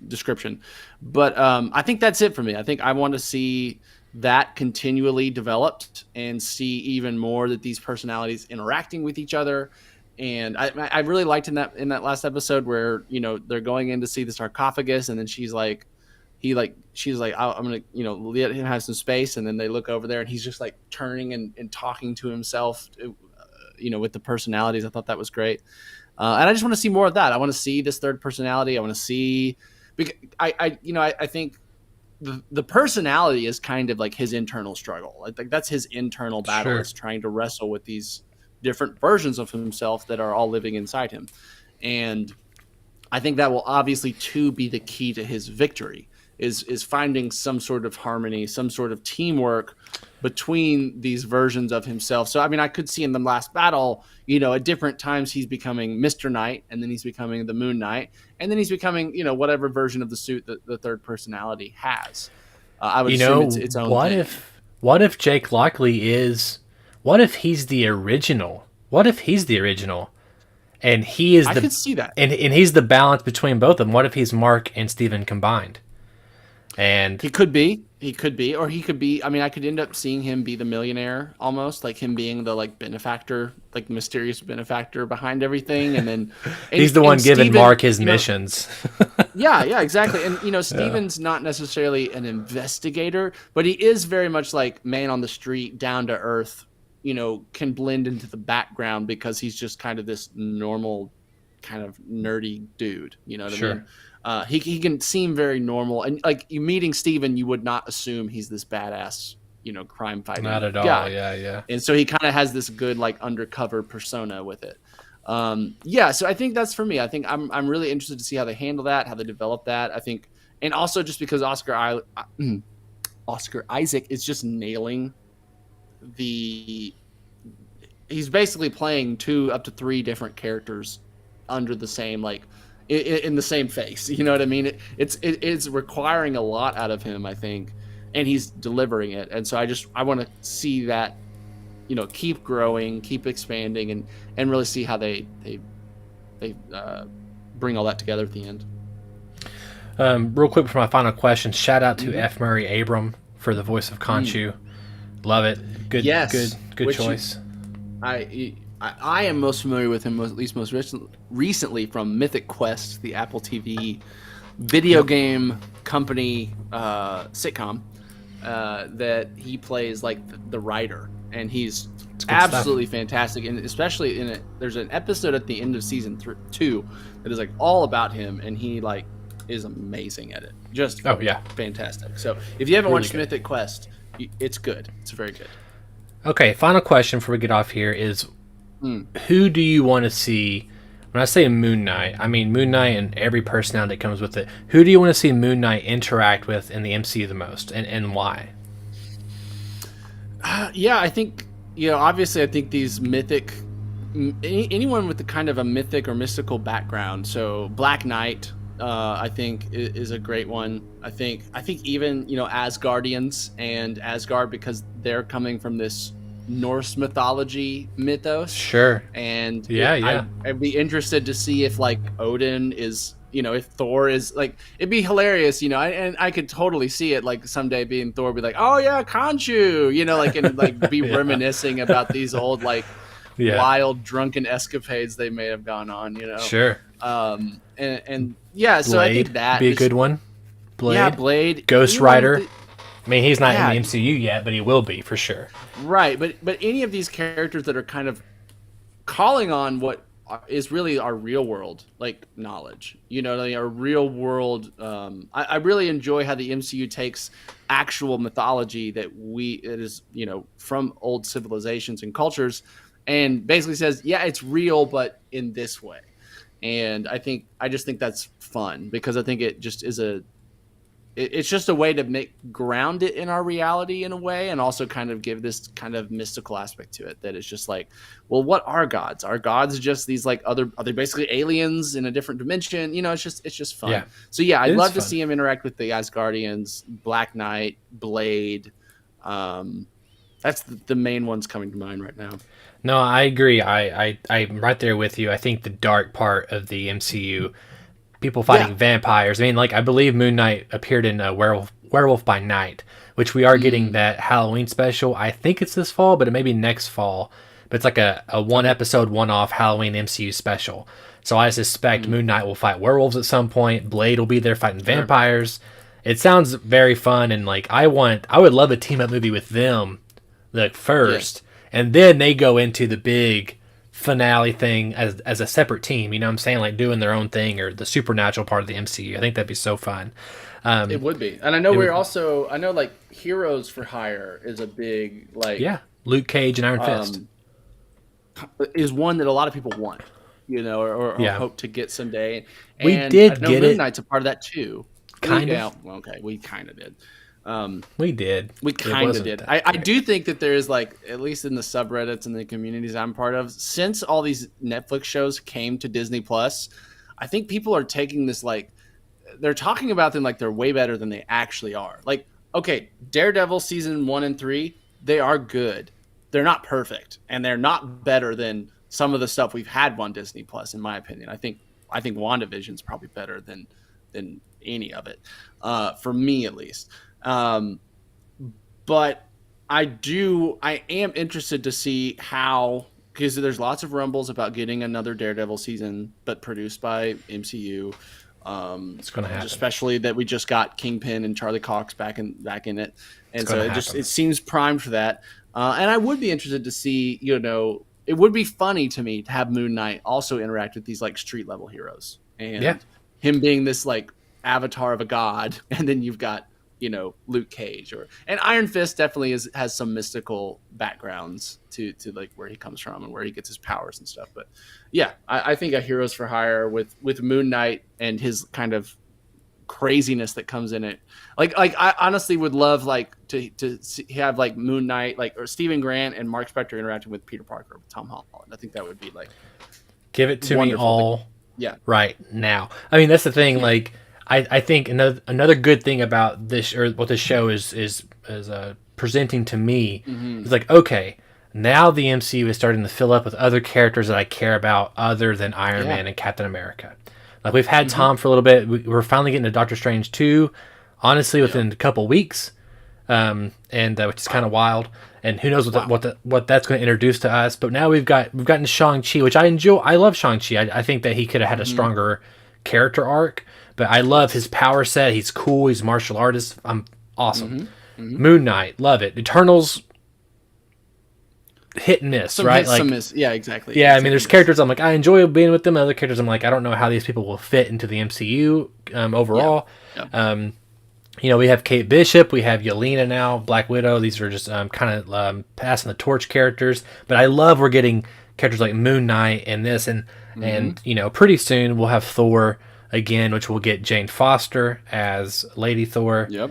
description. But I think that's it for me. I think I want to see that continually developed and see even more that these personalities interacting with each other. And I really liked in that last episode where they're going in to see the sarcophagus, and then she's like, I'm gonna let him have some space, and then they look over there and he's just like turning and talking to himself, with the personalities. I thought that was great, and I just want to see more of that. I want to see this third personality. I want to see, because I think the personality is kind of like his internal struggle. Like that's his internal battle. Sure. Is trying to wrestle with these different versions of himself that are all living inside him. And I think that will obviously too be the key to his victory is finding some sort of harmony, some sort of teamwork between these versions of himself. So, I mean, I could see in the last battle, at different times he's becoming Mr. Knight, and then he's becoming the Moon Knight, and then he's becoming, whatever version of the suit that the third personality has. I would assume it's its own thing. What if Jake Lockley is... What if he's the original? What if he's the original, and he is I could see that, and he's the balance between both of them? What if he's Mark and Steven combined? And he could be, or he could be. I mean, I could end up seeing him be the millionaire, almost like him being the benefactor, like the mysterious benefactor behind everything, and then he's the one giving Steven, Mark his missions. Yeah, exactly. And Steven's not necessarily an investigator, but he is very much like man on the street, down to earth. Can blend into the background because he's just kind of this normal kind of nerdy dude. You know what Sure. I mean? He can seem very normal. And like you meeting Steven, you would not assume he's this badass, crime fighting Not at all. guy. Yeah. And so he kind of has this good like undercover persona with it. So I think that's for me. I think I'm really interested to see how they handle that, how they develop that. I think, and also just because Oscar Isaac is just nailing he's basically playing 2 up to 3 different characters under the same in the same face. You know what I mean? It's requiring a lot out of him, I think, and he's delivering it. And so I want to see that, keep growing, keep expanding, and really see how they bring all that together at the end. Real quick for my final question, shout out to F. Murray Abram for the voice of Khonshu. Love it. Good. Yes. Good choice. I am most familiar with him, at least most recently from Mythic Quest, the Apple TV video game company sitcom that he plays like the writer, and he's absolutely fantastic. And especially there's an episode at the end of season 2 that is like all about him, and he is amazing at it. Just fantastic. So if you haven't watched Mythic Quest, it's good. It's very good. Okay, final question before we get off here is, who do you want to see? When I say Moon Knight, I mean Moon Knight and every personality that comes with it. Who do you want to see Moon Knight interact with in the MCU the most, and why? I think, obviously I think these mythic, anyone with the kind of a mythic or mystical background. So Black Knight, I think is a great one. I think even Asgardians and Asgard, because they're coming from this Norse mythology mythos. Sure. And I'd be interested to see if Odin is, if Thor is it'd be hilarious, and I could totally see it someday being Thor, be like, oh yeah, Khonshu, and be reminiscing about these old wild drunken escapades they may have gone on. Sure. And yeah, so Blade I think that be a good one. Blade. Yeah, Blade. Ghost Anyone Rider. that- I mean, he's not Yeah. in the MCU yet, but he will be for sure. Right, but any of these characters that are kind of calling on what is really our real world like knowledge, like our real world. I really enjoy how the MCU takes actual mythology that it is from old civilizations and cultures, and basically says, yeah, it's real, but in this way. And I just think that's fun because I think it just is it's just a way to ground it in our reality in a way, and also kind of give this kind of mystical aspect to it that it's just like, well, what are gods? Are gods just these like are they basically aliens in a different dimension? It's just fun. Yeah. So yeah, I'd love to fun. see him interact with the Asgardians, Black Knight, Blade. That's the main ones coming to mind right now. No, I agree. I'm right there with you. I think the dark part of the MCU, people fighting vampires. I mean, like, I believe Moon Knight appeared in Werewolf by Night, which we are getting that Halloween special. I think it's this fall, but it may be next fall. But it's like a one episode, one-off Halloween MCU special. So I suspect Moon Knight will fight werewolves at some point. Blade will be there fighting vampires. It sounds very fun, and like I would love a team-up movie with them, like first, and then they go into the big finale thing as a separate team. You know what I'm saying? Like doing their own thing, or the supernatural part of the MCU. I think that'd be so fun. It would be. And I know I know like Heroes for Hire is a big like Luke Cage and Iron Fist is one that a lot of people want, or hope to get someday. We And did I know get Moon it. Knight's a part of that too. Kind of. Yeah, well, okay, we kind of did. We did. We It kind of wasn't did. that I great. do think that there is like, at least in the subreddits and the communities I'm part of, since all these Netflix shows came to Disney Plus, I think people are taking this like, they're talking about them like they're way better than they actually are. Like, okay, Daredevil season 1 and 3, they are good. They're not perfect, and they're not better than some of the stuff we've had on Disney Plus, in my opinion. I think WandaVision's probably better than any of it, for me at least. But I am interested to see how, because there's lots of rumbles about getting another Daredevil season, but produced by MCU. It's going to happen. Especially that we just got Kingpin and Charlie Cox back in it, and so gonna it happen. seems primed for that. And I would be interested to see, it would be funny to me to have Moon Knight also interact with these like street level heroes, and him being this like avatar of a god, and then you've got Luke Cage and Iron Fist definitely has some mystical backgrounds to like where he comes from and where he gets his powers and stuff. But yeah, I think a Heroes for Hire with Moon Knight and his kind of craziness that comes in it. Like I honestly would love like to have like Moon Knight or Stephen Grant and Mark Spector interacting with Peter Parker with Tom Holland. I think that would be like, give it to me wonderful. all Yeah. right now. I mean, that's the thing. Like, I think another good thing about this, or what this show is presenting to me, is like, okay, now the MCU is starting to fill up with other characters that I care about other than Iron Man and Captain America. Like, we've had Tom for a little bit. We're finally getting to Doctor Strange 2, honestly, within a couple weeks, and which is kind of wild. And who knows what that's going to introduce to us. But now we've gotten Shang-Chi, which I enjoy. I love Shang-Chi. I think that he could have had a stronger character arc. But I love his power set. He's cool. He's a martial artist. I'm awesome. Moon Knight, love it. Eternals, hit and miss, right? Some miss. Yeah, exactly. Yeah, I mean, there's characters I'm like, I enjoy being with them. Other characters I'm like, I don't know how these people will fit into the MCU overall. Yeah. We have Kate Bishop, we have Yelena now, Black Widow. These are just kind of passing the torch characters. But I love we're getting characters like Moon Knight and this, and pretty soon we'll have Thor again, which will get Jane Foster as Lady Thor. Yep.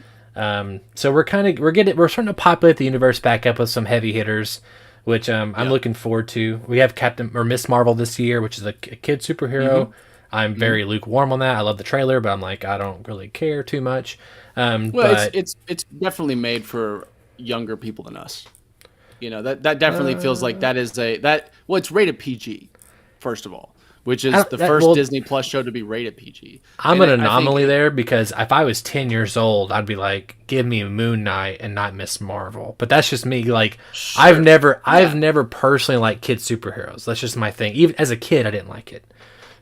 So we're starting to populate the universe back up with some heavy hitters, which I'm looking forward to. We have Miss Marvel this year, which is a kid superhero. I'm very lukewarm on that. I love the trailer, but I'm like, I don't really care too much. But it's definitely made for younger people than us. That definitely feels like that is it's rated PG, first of all. which is the first Disney Plus show to be rated PG. I'm an anomaly there because if I was 10 years old, I'd be like, give me Moon Knight and not Miss Marvel. But that's just me. Like, sure. I've never personally liked kid superheroes. That's just my thing. Even as a kid, I didn't like it.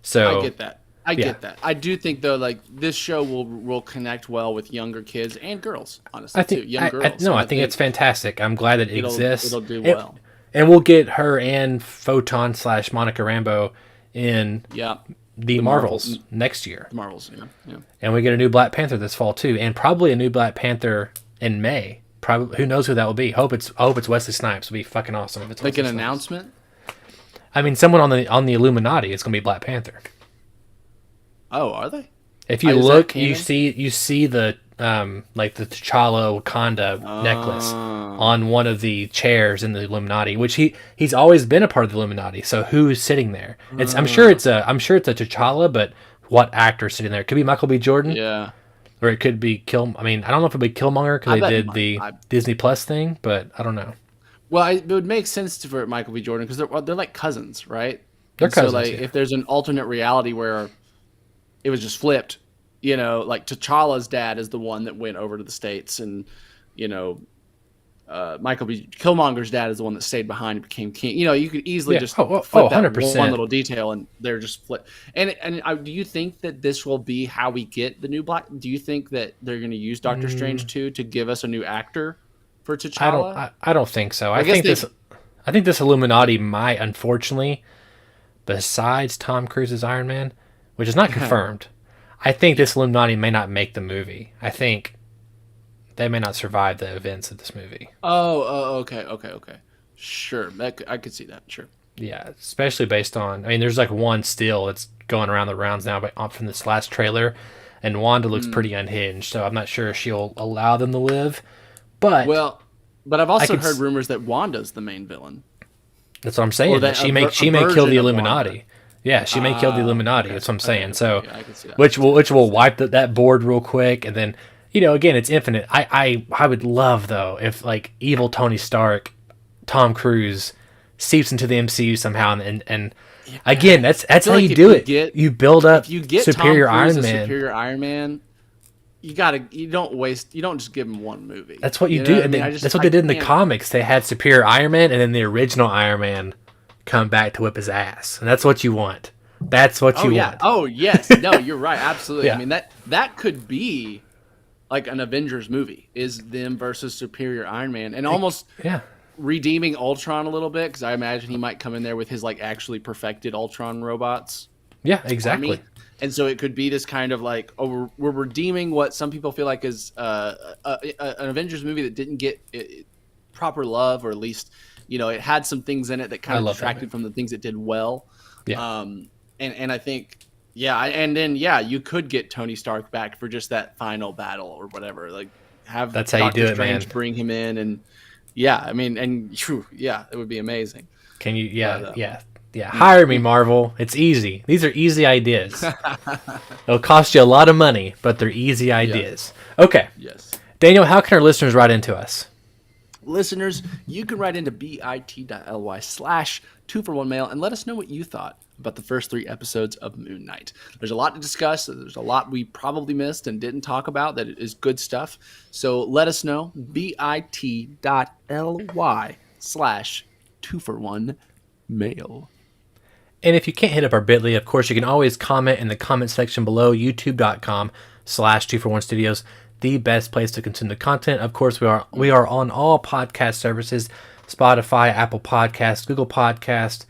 So I get that. I get that. I do think though, like this show will connect well with younger kids and girls. Honestly, I think young girls. I think it's fantastic. I'm glad that it exists. It'll do well. And we'll get her and Photon / Monica Rambeau in the Marvels next year. The Marvels, yeah. And we get a new Black Panther this fall too, and probably a new Black Panther in May. Probably, who knows who that will be? I hope it's Wesley Snipes. It'll be fucking awesome if it's like Wesley an Snipes. Announcement. I mean, someone on the Illuminati. It's gonna be Black Panther. Oh, are they? If you look, you see the like the T'Challa Wakanda necklace on one of the chairs in the Illuminati, which he's always been a part of the Illuminati. So who's sitting there? I'm sure it's a T'Challa, but what actor sitting there? It could be Michael B. Jordan. Yeah. Or it could be I mean, I don't know if it'd be Killmonger because they did the Disney Plus thing, but I don't know. Well, it would make sense for Michael B. Jordan because they're like cousins, right? They're cousins. So like, if there's an alternate reality where it was just flipped, like T'Challa's dad is the one that went over to the States, and Michael B. Killmonger's dad is the one that stayed behind and became king. You could easily just flip that 100%. one little detail, and they're just flip. And do you think that this will be how we get the new Black? Do you think that they're going to use Doctor Strange 2 to give us a new actor for T'Challa? I don't think so. I think this Illuminati might, unfortunately, besides Tom Cruise's Iron Man, which is not confirmed. I think this Illuminati may not make the movie. I think they may not survive the events of this movie. Oh, okay. Sure, I could see that. Sure. Yeah, especially based on. I mean, there's like one still that's going around the rounds now, but from this last trailer, and Wanda looks pretty unhinged. So I'm not sure if she'll allow them to live. But I've also heard rumors that Wanda's the main villain. That's what I'm saying. That she may kill the Illuminati. Yeah, she may kill the Illuminati. That's what I'm saying. So, I can see that. which will wipe that board real quick, and then again, it's infinite. I would love though if like evil Tony Stark, Tom Cruise, seeps into the MCU somehow, and again, that's how you do it. You build up if you get superior Tom Cruise Iron Man. Superior Iron Man. You don't just give him one movie. That's what you do. And that's what they did in the comics. They had Superior Iron Man, and then the original Iron Man come back to whip his ass, and that's what you want. That's what you want. Oh yes, no, you're right, absolutely. Yeah. I mean that could be like an Avengers movie, is them versus Superior Iron Man, and almost redeeming Ultron a little bit, because I imagine he might come in there with his like actually perfected Ultron robots. Yeah, exactly. Army. And so it could be this kind of like, we're redeeming what some people feel like is an Avengers movie that didn't get proper love, or at least it had some things in it that kind of detracted from the things it did well. Yeah. And I think, you could get Tony Stark back for just that final battle or whatever. Like have that's how Doctor you do Strange it, man. bring him in, and it would be amazing. Can you? Yeah. Hire me, Marvel. It's easy. These are easy ideas. It'll cost you a lot of money, but they're easy ideas. Yeah. Okay. Yes. Daniel, how can our listeners write into us? Listeners, you can write into bit.ly/2for1mail and let us know what you thought about the first 3 episodes of Moon Knight. There's a lot to discuss. There's a lot we probably missed and didn't talk about that is good stuff. So let us know. bit.ly/2for1mail. And if you can't hit up our bit.ly, of course, you can always comment in the comment section below, youtube.com/2for1studios, the best place to consume the content. Of course, we are on all podcast services, Spotify, Apple Podcasts, Google Podcasts.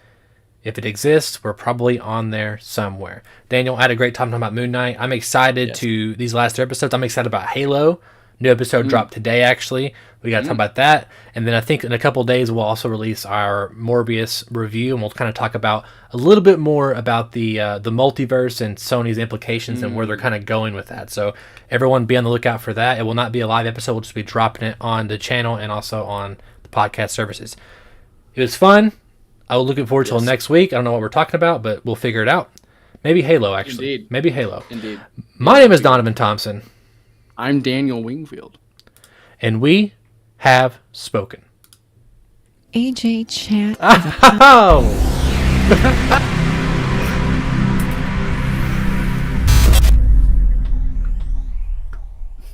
If it exists, we're probably on there somewhere. Daniel, I had a great time talking about Moon Knight. I'm excited to these last 2 episodes. I'm excited about Halo. New episode dropped today, actually. We got to talk about that. And then I think in a couple of days, we'll also release our Morbius review, and we'll kind of talk about a little bit more about the multiverse and Sony's implications and where they're kind of going with that. So everyone be on the lookout for that. It will not be a live episode. We'll just be dropping it on the channel and also on the podcast services. It was fun. I was looking forward till next week. I don't know what we're talking about, but we'll figure it out. Maybe Halo, actually. Indeed. Maybe Halo. Indeed. My name is Donovan Thompson. I'm Daniel Wingfield. And we have spoken. AJ Chat. Oh!